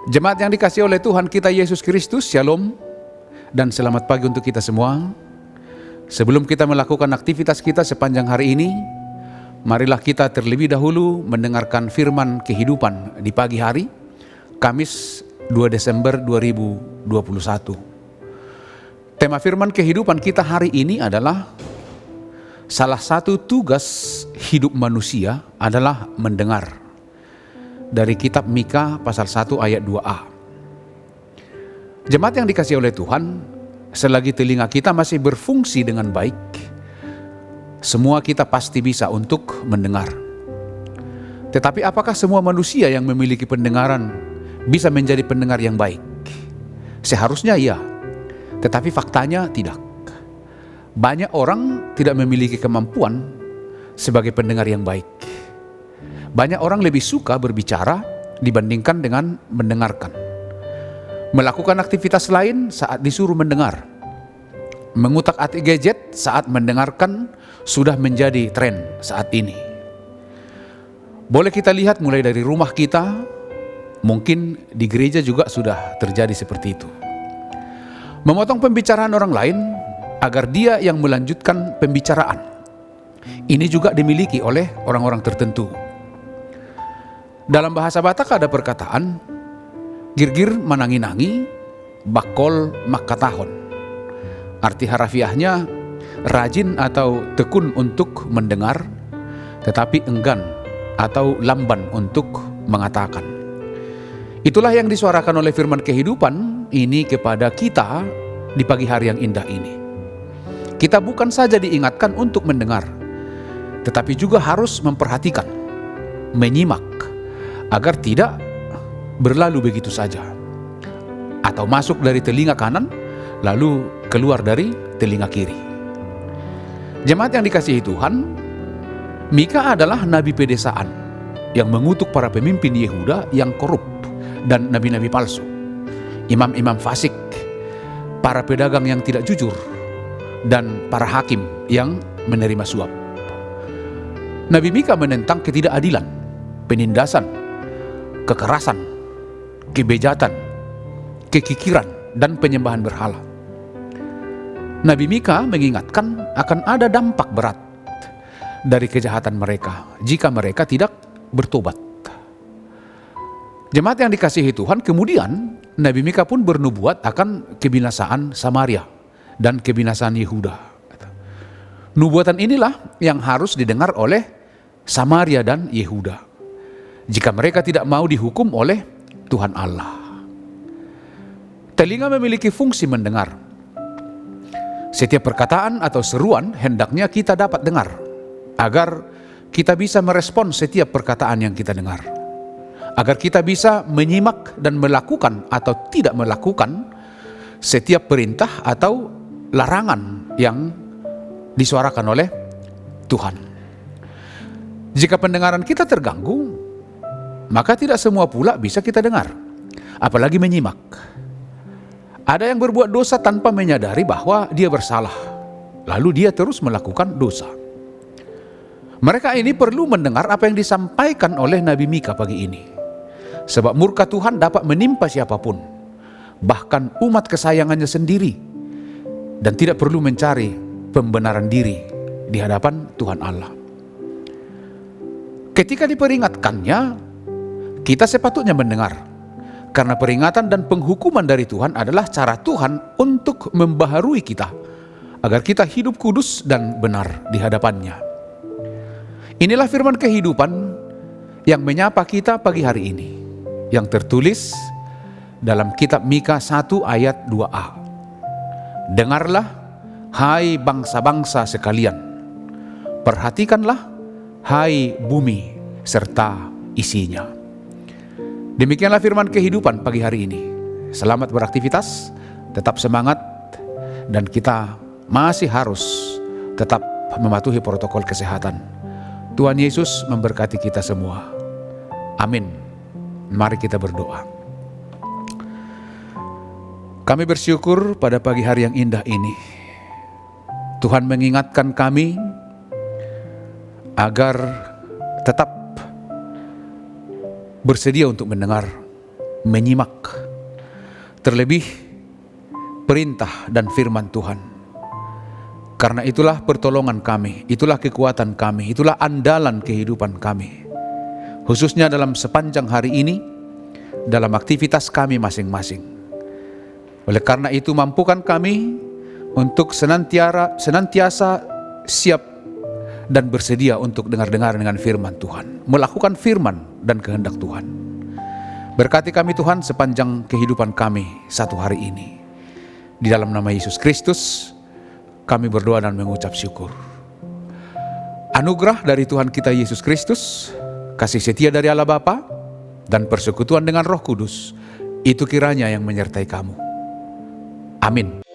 Jemaat yang dikasihi oleh Tuhan kita Yesus Kristus, Shalom dan selamat pagi untuk kita semua. Sebelum kita melakukan aktivitas kita sepanjang hari ini, marilah kita terlebih dahulu mendengarkan firman kehidupan di pagi hari, Kamis 2 Desember 2021. Tema firman kehidupan kita hari ini adalah salah satu tugas hidup manusia adalah mendengar. Dari kitab Mika pasal 1 ayat 2a. Jemaat yang dikasihi oleh Tuhan, selagi telinga kita masih berfungsi dengan baik, semua kita pasti bisa untuk mendengar. Tetapi apakah semua manusia yang memiliki pendengaran bisa menjadi pendengar yang baik? Seharusnya iya, tetapi faktanya tidak. Banyak orang tidak memiliki kemampuan sebagai pendengar yang baik. Banyak orang lebih suka berbicara dibandingkan dengan mendengarkan. Melakukan aktivitas lain saat disuruh mendengar. Mengutak-atik gadget saat mendengarkan sudah menjadi tren saat ini. Boleh kita lihat mulai dari rumah kita, mungkin di gereja juga sudah terjadi seperti itu. Memotong pembicaraan orang lain agar dia yang melanjutkan pembicaraan. Ini juga dimiliki oleh orang-orang tertentu. Dalam bahasa Batak ada perkataan, girgir manangi-nangi, bakol makatahon. Arti harafiahnya, rajin atau tekun untuk mendengar, tetapi enggan atau lamban untuk mengatakan. Itulah yang disuarakan oleh firman kehidupan ini kepada kita di pagi hari yang indah ini. Kita bukan saja diingatkan untuk mendengar, tetapi juga harus memperhatikan, menyimak, agar tidak berlalu begitu saja, atau masuk dari telinga kanan lalu keluar dari telinga kiri. Jemaat yang dikasihi Tuhan, Mika adalah nabi pedesaan yang mengutuk para pemimpin Yehuda yang korup dan nabi-nabi palsu, imam-imam fasik, para pedagang yang tidak jujur, dan para hakim yang menerima suap. Nabi Mika menentang ketidakadilan, penindasan, kekerasan, kebejatan, kekikiran, dan penyembahan berhala. Nabi Mika mengingatkan akan ada dampak berat dari kejahatan mereka jika mereka tidak bertobat. Jemaat yang dikasihi Tuhan, kemudian Nabi Mika pun bernubuat akan kebinasaan Samaria dan kebinasaan Yehuda. Nubuatan inilah yang harus didengar oleh Samaria dan Yehuda jika mereka tidak mau dihukum oleh Tuhan Allah. Telinga memiliki fungsi mendengar. Setiap perkataan atau seruan hendaknya kita dapat dengar, agar kita bisa merespon setiap perkataan yang kita dengar. Agar kita bisa menyimak dan melakukan atau tidak melakukan setiap perintah atau larangan yang disuarakan oleh Tuhan. Jika pendengaran kita terganggu, maka tidak semua pula bisa kita dengar, apalagi menyimak. Ada yang berbuat dosa tanpa menyadari bahwa dia bersalah, lalu dia terus melakukan dosa. Mereka ini perlu mendengar apa yang disampaikan oleh Nabi Mika pagi ini. Sebab murka Tuhan dapat menimpa siapapun, bahkan umat kesayangannya sendiri, dan tidak perlu mencari pembenaran diri di hadapan Tuhan Allah. Ketika diperingatkannya, kita sepatutnya mendengar, karena peringatan dan penghukuman dari Tuhan adalah cara Tuhan untuk membaharui kita, agar kita hidup kudus dan benar di hadapannya. Inilah firman kehidupan yang menyapa kita pagi hari ini, yang tertulis dalam kitab Mika 1 ayat 2a. Dengarlah, hai bangsa-bangsa sekalian, perhatikanlah, hai bumi serta isinya. Demikianlah firman kehidupan pagi hari ini. Selamat beraktivitas, tetap semangat, dan kita masih harus tetap mematuhi protokol kesehatan. Tuhan Yesus memberkati kita semua. Amin. Mari kita berdoa. Kami bersyukur pada pagi hari yang indah ini. Tuhan mengingatkan kami agar tetap bersedia untuk mendengar menyimak, terlebih perintah dan firman Tuhan. Karena itulah pertolongan kami, itulah kekuatan kami, itulah andalan kehidupan kami, khususnya dalam sepanjang hari ini, dalam aktivitas kami masing-masing. Oleh karena itu, mampukan kami untuk senantiasa siap dan bersedia untuk dengar-dengar dengan firman Tuhan, melakukan firman dan kehendak Tuhan. Berkati kami Tuhan sepanjang kehidupan kami satu hari ini. Di dalam nama Yesus Kristus kami berdoa dan mengucap syukur. Anugerah dari Tuhan kita Yesus Kristus, kasih setia dari Allah Bapa, dan persekutuan dengan Roh Kudus, itu kiranya yang menyertai kamu. Amin.